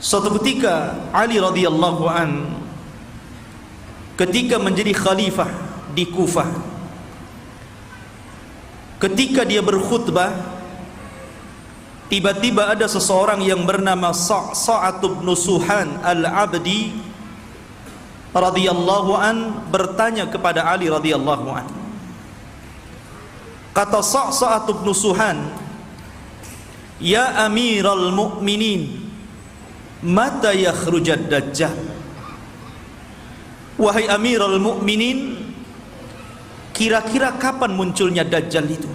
Suatu ketika Ali radhiyallahu an ketika menjadi khalifah di Kufah, ketika dia berkhutbah, tiba-tiba ada seseorang yang bernama Sa'ad bin Suhan al-Abdi radhiyallahu an bertanya kepada Ali radhiyallahu an. Kata Sa'ad bin Suhan, "Ya Amiral Mu'minin, mata yakhrujad Dajjal?" Wahai Amiral Mu'minin, kira-kira kapan munculnya Dajjal itu?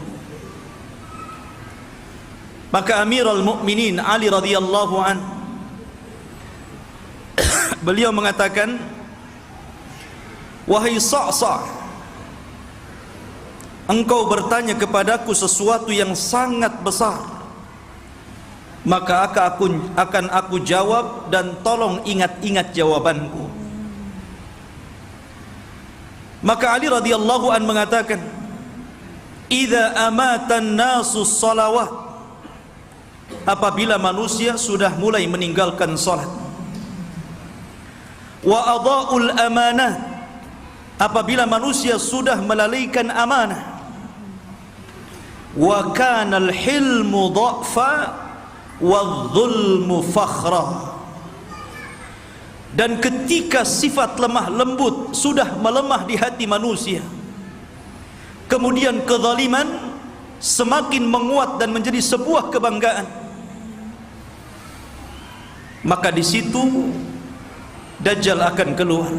Maka Amirul Mukminin Ali radhiyallahu an beliau mengatakan, "Wahai Sa'sa', engkau bertanya kepadaku sesuatu yang sangat besar, maka akan aku jawab, dan tolong ingat-ingat jawabanku." Maka Ali radhiyallahu an mengatakan, "Idza amatan nasu salawat," apabila manusia sudah mulai meninggalkan salat, "wa adha'ul amanah," apabila manusia sudah melalaikan amanah, "wa kana al-hilmu dha'fa wadh-dhulmu fakhra," dan ketika sifat lemah lembut sudah melemah di hati manusia, kemudian kezaliman semakin menguat dan menjadi sebuah kebanggaan, maka di situ Dajjal akan keluar.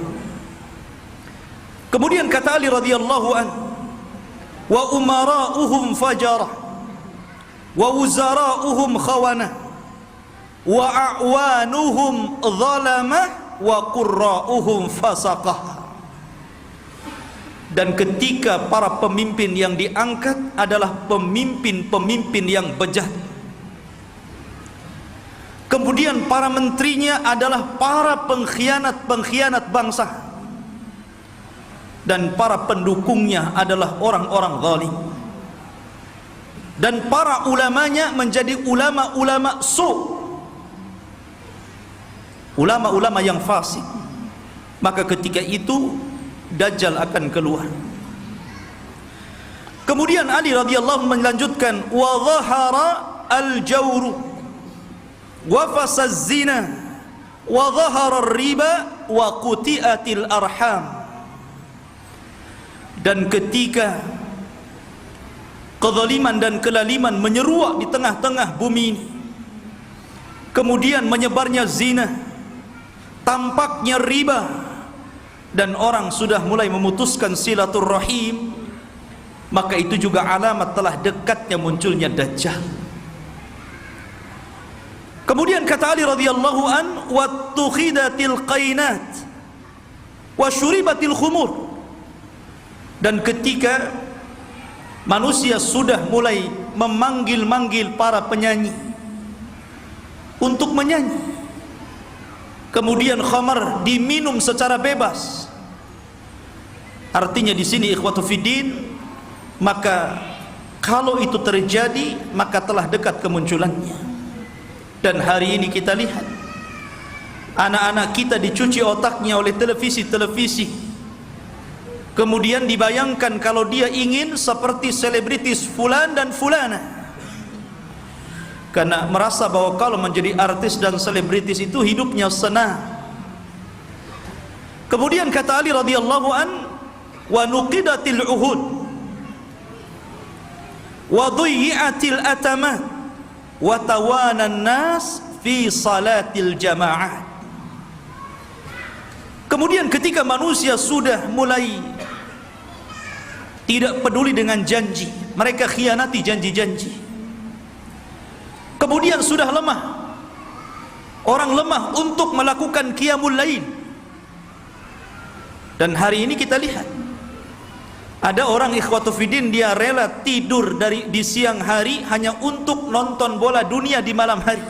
Kemudian kata Ali radhiyallahu an, "Wa umara'uhum fajarah, wa wuzara'uhum khawanah, wa a'wanuhum zalamah, wa qurra'uhum fasaqah." Dan ketika para pemimpin yang diangkat adalah pemimpin-pemimpin yang bejat, kemudian para menterinya adalah para pengkhianat-pengkhianat bangsa, dan para pendukungnya adalah orang-orang zalim, dan para ulamanya menjadi ulama-ulama ulama-ulama yang fasik. Maka ketika itu Dajjal akan keluar. Kemudian Ali radhiyallahu melanjutkan, "wa dhahara al-jawru wa fasaz zina wa dhahara ar-riba wa quti'atil arham." Dan ketika kezaliman dan kelaliman menyeruak di tengah-tengah bumi ini, kemudian menyebarnya zina, tampaknya riba, dan orang sudah mulai memutuskan silaturrahim, maka itu juga alamat telah dekatnya munculnya Dajjal. Kemudian kata Ali radhiyallahu an, "wattukhidatil qainat wa syuribatil khumur." Dan ketika manusia sudah mulai memanggil-manggil para penyanyi untuk menyanyi, kemudian khamar diminum secara bebas. Artinya di sini ikhwatu fiddin, maka kalau itu terjadi maka telah dekat kemunculannya. Dan hari ini kita lihat anak-anak kita dicuci otaknya oleh televisi-televisi, kemudian dibayangkan kalau dia ingin seperti selebritis fulan dan fulana, karena merasa bahwa kalau menjadi artis dan selebritis itu hidupnya senang. Kemudian kata Ali radhiyallahu an, "wa nuqidatil uhud wa dhuyyatil atamat wa tawanan nas fi salatil jamaah." Kemudian ketika manusia sudah mulai tidak peduli dengan janji, mereka khianati janji-janji, kemudian sudah lemah, orang lemah untuk melakukan qiyamul lail. Dan hari ini kita lihat ada orang ikhwatu fiddin, dia rela tidur di siang hari hanya untuk nonton bola dunia di malam hari.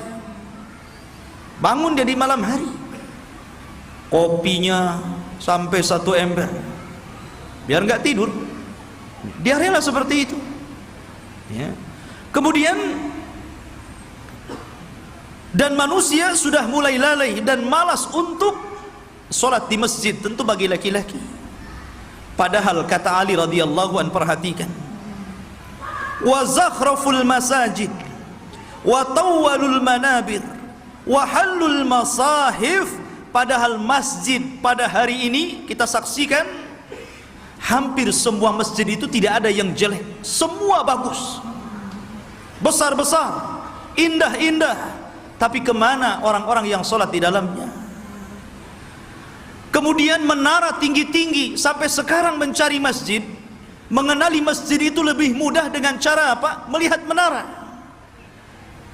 Bangun dia di malam hari, kopinya sampai 1 ember biar nggak tidur, dia rela seperti itu, ya. Kemudian Dan manusia sudah mulai lalai dan malas untuk solat di masjid, tentu bagi laki-laki. Padahal kata Ali radhiyallahu an, perhatikan, wa zakhraful masajid wa tawwalul manabir wa halul masahif. Padahal masjid pada hari ini kita saksikan hampir semua masjid itu tidak ada yang jelek, semua bagus, besar-besar, indah-indah. Tapi kemana orang-orang yang sholat di dalamnya? Kemudian menara tinggi-tinggi. Sampai sekarang mencari masjid, mengenali masjid itu lebih mudah dengan cara apa? Melihat menara.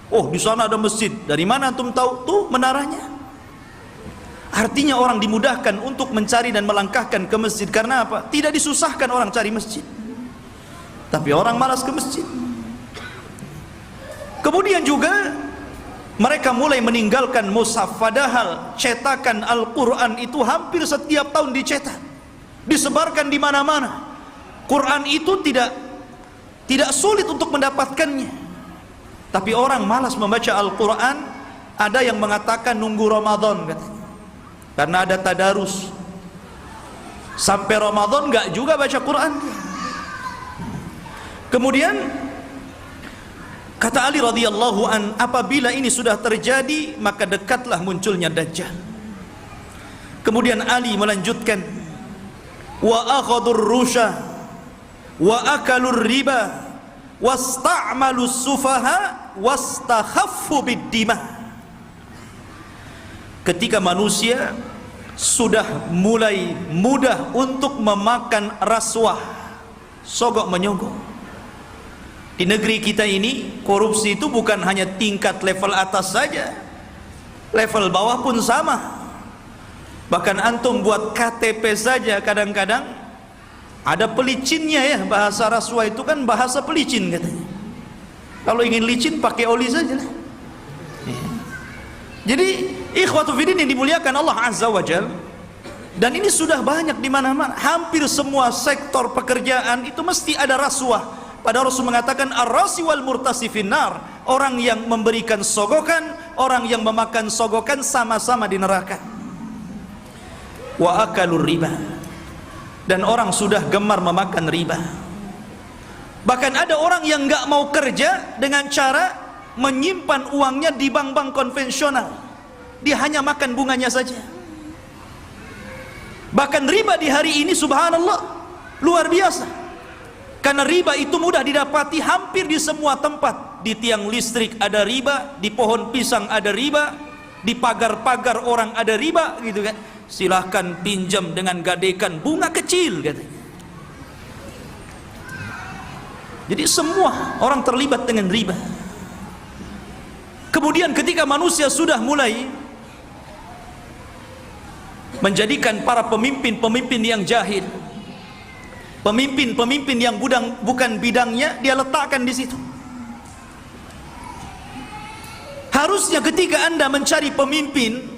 Oh, di sana ada masjid. Dari mana antum tahu? Tuh menaranya. Artinya orang dimudahkan untuk mencari dan melangkahkan ke masjid. Karena apa? Tidak disusahkan orang cari masjid, tapi orang malas ke masjid. Kemudian juga mereka mulai meninggalkan mushaf, padahal cetakan Al-Quran itu hampir setiap tahun dicetak, disebarkan di mana-mana. Quran itu tidak sulit untuk mendapatkannya, tapi orang malas membaca Al-Quran. Ada yang mengatakan nunggu Ramadan katanya, karena ada tadarus. Sampai Ramadan enggak juga baca Quran. Kemudian kata Ali radhiyallahu an, apabila ini sudah terjadi, maka dekatlah munculnya Dajjal. Kemudian Ali melanjutkan, wa akhadur rusha wa akalur riba wasta'malus sufaha wastakhaffu bid-dima. Ketika manusia sudah mulai mudah untuk memakan rasuah, sogok menyogok. Di negeri kita ini korupsi itu bukan hanya tingkat level atas saja, level bawah pun sama. Bahkan antum buat KTP saja kadang-kadang ada pelicinnya ya. Bahasa rasuah itu kan bahasa pelicin katanya. Kalau ingin licin pakai oli saja lah. Jadi ikhwatu fiddin yang dimuliakan Allah Azza wa Jalla, dan ini sudah banyak di mana-mana. Hampir semua sektor pekerjaan itu mesti ada rasuah. Padahal Rasul mengatakan ar-rasi wal murtasi finnar, orang yang memberikan sogokan, orang yang memakan sogokan sama-sama di neraka. Wa akalur riba, dan orang sudah gemar memakan riba. Bahkan ada orang yang enggak mau kerja dengan cara menyimpan uangnya di bank-bank konvensional. Dia hanya makan bunganya saja. Bahkan riba di hari ini subhanallah luar biasa. Karena riba itu mudah didapati hampir di semua tempat. Di tiang listrik ada riba, di pohon pisang ada riba, di pagar-pagar orang ada riba, gitu kan. Silahkan pinjam dengan gadekan bunga kecil katanya. Jadi semua orang terlibat dengan riba. Kemudian ketika manusia sudah mulai menjadikan para pemimpin-pemimpin yang jahil, pemimpin-pemimpin yang bukan bidangnya, dia letakkan di situ. Harusnya ketika Anda mencari pemimpin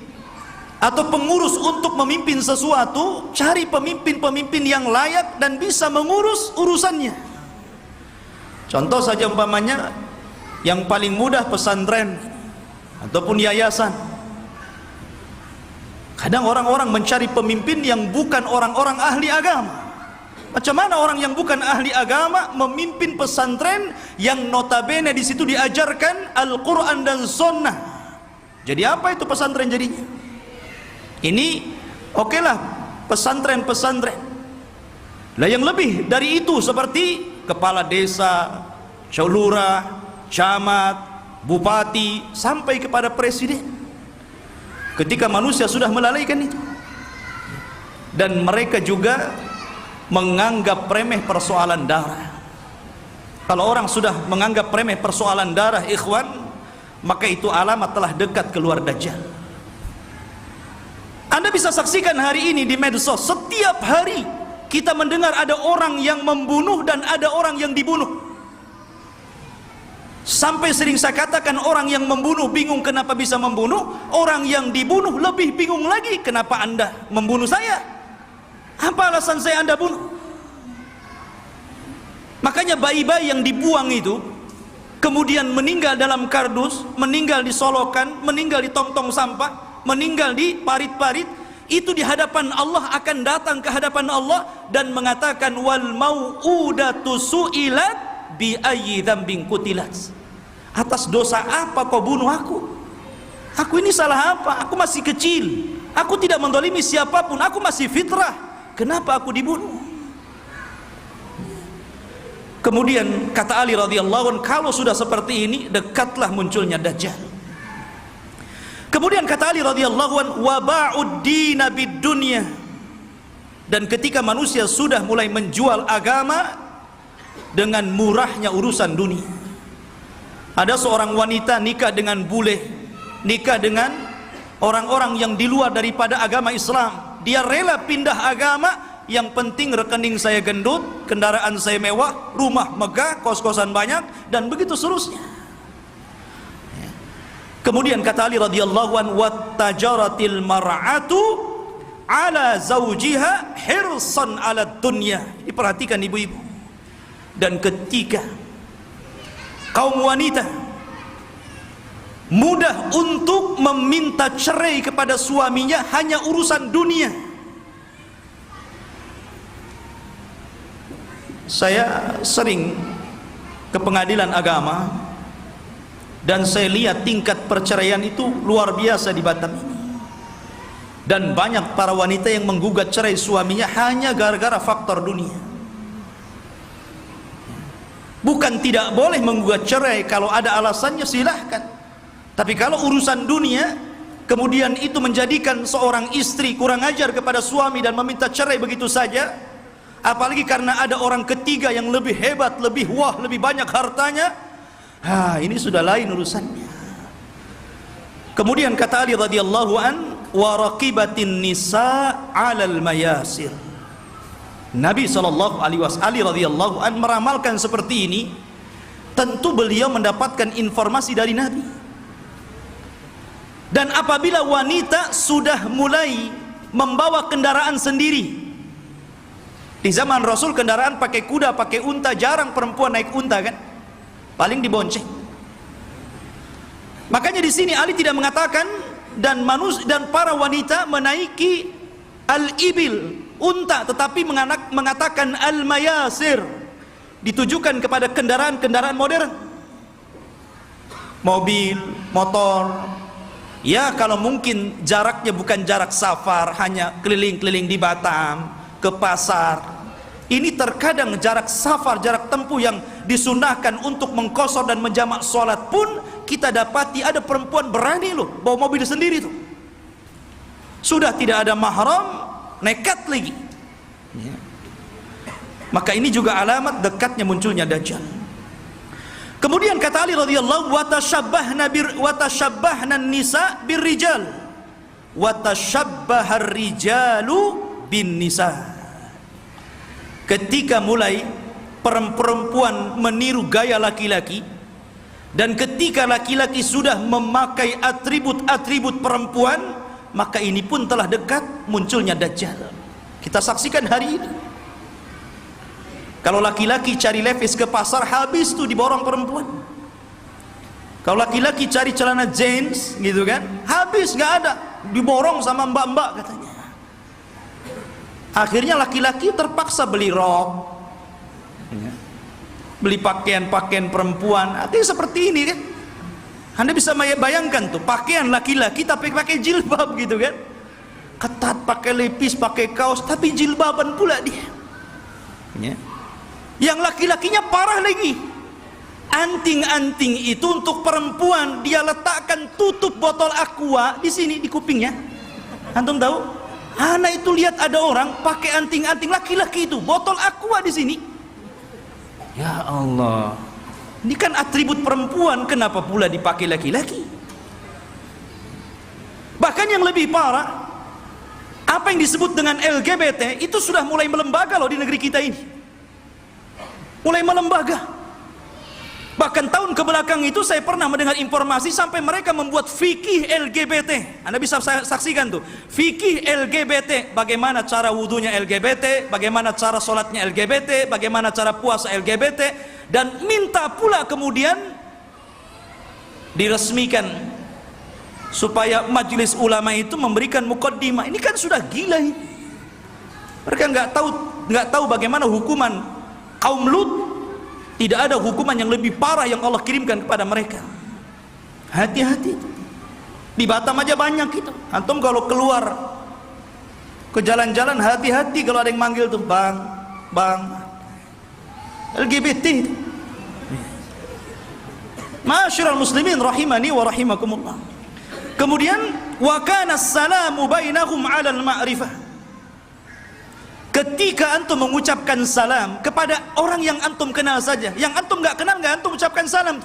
atau pengurus untuk memimpin sesuatu, cari pemimpin-pemimpin yang layak dan bisa mengurus urusannya. Contoh saja umpamanya, yang paling mudah pesantren ataupun yayasan. Kadang orang-orang mencari pemimpin yang bukan orang-orang ahli agama. Macam mana orang yang bukan ahli agama memimpin pesantren yang notabene di situ diajarkan Al-Quran dan Sunnah? Jadi apa itu pesantren jadinya? Ini okelah pesantren-pesantren. Lah yang lebih dari itu seperti kepala desa, lurah, camat, bupati, sampai kepada presiden. Ketika manusia sudah melalaikan itu, dan mereka juga menganggap remeh persoalan darah. Kalau orang sudah menganggap remeh persoalan darah, ikhwan, maka itu alamat telah dekat keluar Dajjal. Anda bisa saksikan hari ini di medsos, setiap hari kita mendengar ada orang yang membunuh dan ada orang yang dibunuh. Sampai sering saya katakan, orang yang membunuh bingung kenapa bisa membunuh, orang yang dibunuh lebih bingung lagi, kenapa Anda membunuh saya? Apa alasan saya Anda bunuh? Makanya bayi-bayi yang dibuang itu kemudian meninggal dalam kardus, meninggal di solokan, meninggal di tong-tong sampah, meninggal di parit-parit, itu di hadapan Allah akan datang ke hadapan Allah dan mengatakan wal mau'udatu su'ilat bi ayyi dzambin qutilat. Atas dosa apa kau bunuh aku? Aku ini salah apa? Aku masih kecil, aku tidak mendolimi siapapun, aku masih fitrah, kenapa aku dibunuh? Kemudian kata Ali radhiyallahu anhu, kalau sudah seperti ini dekatlah munculnya Dajjal. Kemudian kata Ali radhiyallahu anhu, wa ba'ud dina bid dunya, dan ketika manusia sudah mulai menjual agama dengan murahnya urusan dunia. Ada seorang wanita nikah dengan bule, nikah dengan orang-orang yang di luar daripada agama Islam. Dia rela pindah agama, yang penting rekening saya gendut, kendaraan saya mewah, rumah megah, kos-kosan banyak, dan begitu seterusnya. Kemudian kata Ali radhiyallahu anhu, wattajaratil mar'atu ala zawjiha hirsan ala dunya. Diperhatikan ibu-ibu. Dan ketika kaum wanita mudah untuk meminta cerai kepada suaminya hanya urusan dunia. Saya sering ke pengadilan agama dan saya lihat tingkat perceraian itu luar biasa di Batam ini. Dan banyak para wanita yang menggugat cerai suaminya hanya gara-gara faktor dunia. Bukan tidak boleh menggugat cerai, kalau ada alasannya silahkan. Tapi kalau urusan dunia, kemudian itu menjadikan seorang istri kurang ajar kepada suami dan meminta cerai begitu saja, apalagi karena ada orang ketiga yang lebih hebat, lebih wah, lebih banyak hartanya, ini sudah lain urusannya. Kemudian kata Ali radhiyallahu an, wa raqibatin nisa 'alal mayasir. Nabi sallallahu alaihi wasallam, Ali radhiyallahu an meramalkan seperti ini. Tentu beliau mendapatkan informasi dari Nabi. Dan apabila wanita sudah mulai membawa kendaraan sendiri, di zaman Rasul kendaraan pakai kuda, pakai unta, jarang perempuan naik unta kan, paling dibonceng. Makanya di sini Ali tidak mengatakan dan para wanita menaiki al-ibil, unta, tetapi mengatakan al-mayasir, ditujukan kepada kendaraan-kendaraan modern, mobil, motor. Ya kalau mungkin jaraknya bukan jarak safar, hanya keliling-keliling di Batam, ke pasar. Ini terkadang jarak safar, jarak tempuh yang disunahkan untuk mengqashar dan menjamak sholat pun kita dapati ada perempuan berani loh bawa mobil sendiri tuh. Sudah tidak ada mahram, nekat lagi. Ya. Maka ini juga alamat dekatnya munculnya Dajjal. Kemudian kata Ali radhiyallahu watashabbahna nisa birrijal watashabbahar rijalu bin nisa. Ketika mulai perempuan meniru gaya laki-laki, dan ketika laki-laki sudah memakai atribut-atribut perempuan, maka ini pun telah dekat munculnya Dajjal. Kita saksikan hari ini. Kalau laki-laki cari levis ke pasar, habis tuh diborong perempuan. Kalau laki-laki cari celana jeans gitu kan, habis, nggak ada, diborong sama mbak-mbak katanya. Akhirnya laki-laki terpaksa beli rok, beli pakaian-pakaian perempuan. Artinya seperti ini kan. Anda bisa bayangkan tuh, pakaian laki-laki tapi pakai jilbab gitu kan, ketat, pakai lepis, pakai kaos, tapi jilbaban pula dia. Ya. Yang laki-lakinya parah lagi, anting-anting itu untuk perempuan dia letakkan tutup botol aqua di sini di kupingnya. Antum tahu? Anak itu lihat ada orang pakai anting-anting laki-laki itu, botol aqua di sini. Ya Allah, ini kan atribut perempuan, kenapa pula dipakai laki-laki? Bahkan yang lebih parah, apa yang disebut dengan LGBT itu sudah mulai melembaga loh di negeri kita ini. Mulai melembaga. Bahkan tahun kebelakang itu saya pernah mendengar informasi sampai mereka membuat fikih LGBT. Anda bisa saksikan tuh, fikih LGBT, bagaimana cara wudunya LGBT, bagaimana cara sholatnya LGBT, bagaimana cara puasa LGBT, dan minta pula kemudian diresmikan supaya majelis ulama itu memberikan mukaddimah. Ini kan sudah gila ini. Mereka nggak tahu bagaimana hukuman kaum Lut. Tidak ada hukuman yang lebih parah yang Allah kirimkan kepada mereka. Hati-hati. Di Batam aja banyak itu. Antum kalau keluar ke jalan-jalan, hati-hati kalau ada yang manggil tuh, bang LGBT. Ma'asyiral muslimin rahimani wa rahimakumullah. Kemudian wa kana as-salamu bainahum 'ala al-ma'rifah. Ketika antum mengucapkan salam kepada orang yang antum kenal saja, yang antum enggak kenal enggak antum ucapkan salam.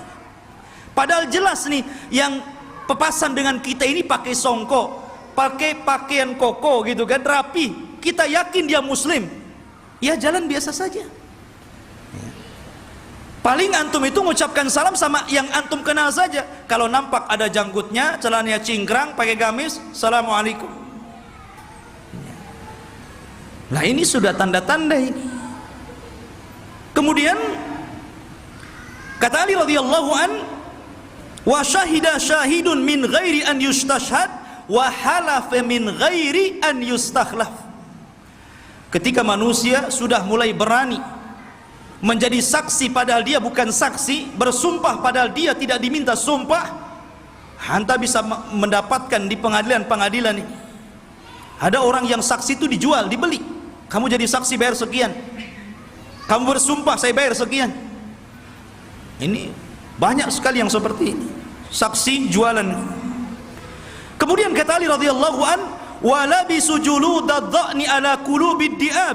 Padahal jelas nih yang pepasan dengan kita ini pakai songkok, pakai pakaian koko gitu kan, rapi. Kita yakin dia muslim. Ya jalan biasa saja. Paling antum itu mengucapkan salam sama yang antum kenal saja. Kalau nampak ada janggutnya, celananya cingkrang, pakai gamis, assalamualaikum. Nah ini sudah tanda-tanda ini. Kemudian kata Ali radhiyallahu an, wa syahida syahidun min ghairi an yustashhad wa halafa min ghairi an yustakhlaf. Ketika manusia sudah mulai berani menjadi saksi padahal dia bukan saksi, bersumpah padahal dia tidak diminta sumpah, anda bisa mendapatkan di pengadilan-pengadilan ini. Ada orang yang saksi itu dijual, dibeli. Kamu jadi saksi bayar sekian, kamu bersumpah saya bayar sekian. Ini banyak sekali yang seperti ini, saksi jualan. Kemudian kata Ali radhiyallahu an, wa labisu juludadh-dha'ni ala qulubid di'ab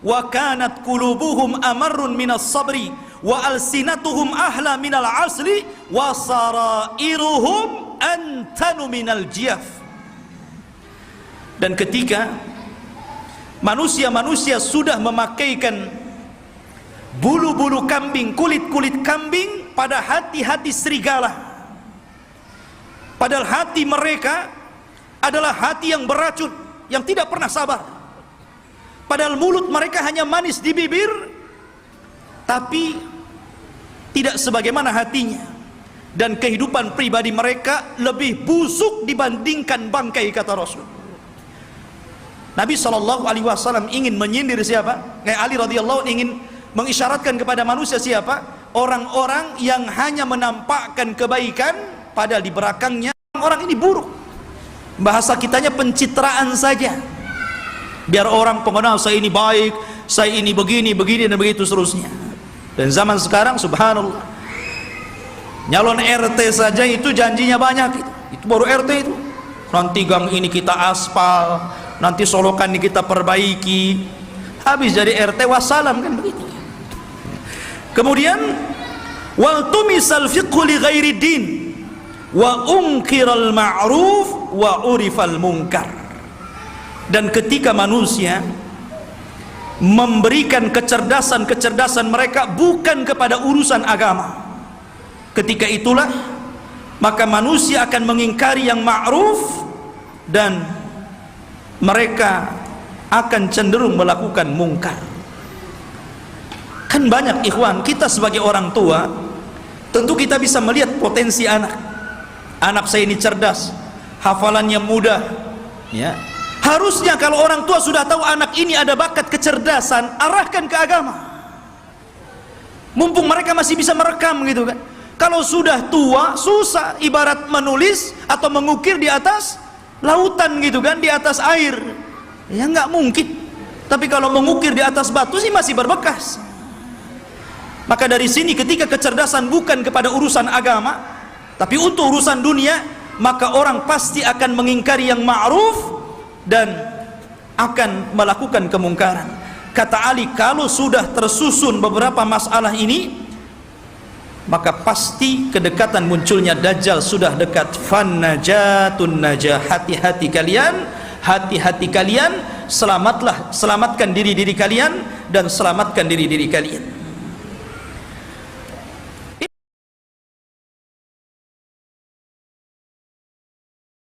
wa kanat qulubuhum amarrun minas sabri wa alsinatuhum ahla minal asli wa sarairuhum antanu minal jiyaf. Dan ketika manusia-manusia sudah memakaikan bulu-bulu kambing, kulit-kulit kambing pada hati-hati serigala, padahal hati mereka adalah hati yang beracun, yang tidak pernah sabar. Padahal mulut mereka hanya manis di bibir, tapi tidak sebagaimana hatinya. Dan kehidupan pribadi mereka lebih busuk dibandingkan bangkai, kata Rasul. Nabi SAW ingin menyindir siapa? Ali radhiyallahu ingin mengisyaratkan kepada manusia siapa? Orang-orang yang hanya menampakkan kebaikan, padahal di belakangnya orang ini buruk. Bahasa kitanya pencitraan saja, biar orang pengenal saya ini baik, saya ini begini, begini dan begitu seterusnya. Dan zaman sekarang subhanallah, nyalon RT saja itu janjinya banyak. Itu baru RT itu. Nanti gang ini kita aspal, nanti solokan ini kita perbaiki. Habis jadi RT wassalam kan begitu. Kemudian wal tumisal fiqhu li ghairi din wa unkiral ma'ruf wa urifal munkar. Dan ketika manusia memberikan kecerdasan mereka bukan kepada urusan agama, ketika itulah maka manusia akan mengingkari yang ma'ruf dan mereka akan cenderung melakukan mungkar. Kan banyak ikhwan, kita sebagai orang tua tentu kita bisa melihat potensi anak. Anak saya ini cerdas, hafalannya mudah, ya. Harusnya kalau orang tua sudah tahu anak ini ada bakat kecerdasan, arahkan ke agama. Mumpung mereka masih bisa merekam gitu kan. Kalau sudah tua, susah, ibarat menulis atau mengukir di atas lautan gitu kan, di atas air. Ya nggak mungkin. Tapi kalau mengukir di atas batu sih masih berbekas. Maka dari sini ketika kecerdasan bukan kepada urusan agama, tapi untuk urusan dunia, maka orang pasti akan mengingkari yang ma'ruf dan akan melakukan kemungkaran. Kata Ali, kalau sudah tersusun beberapa masalah ini, maka pasti kedekatan munculnya Dajjal sudah dekat. Fannajatun najah, hati-hati kalian, selamatkan diri-diri kalian dan selamatkan diri-diri kalian.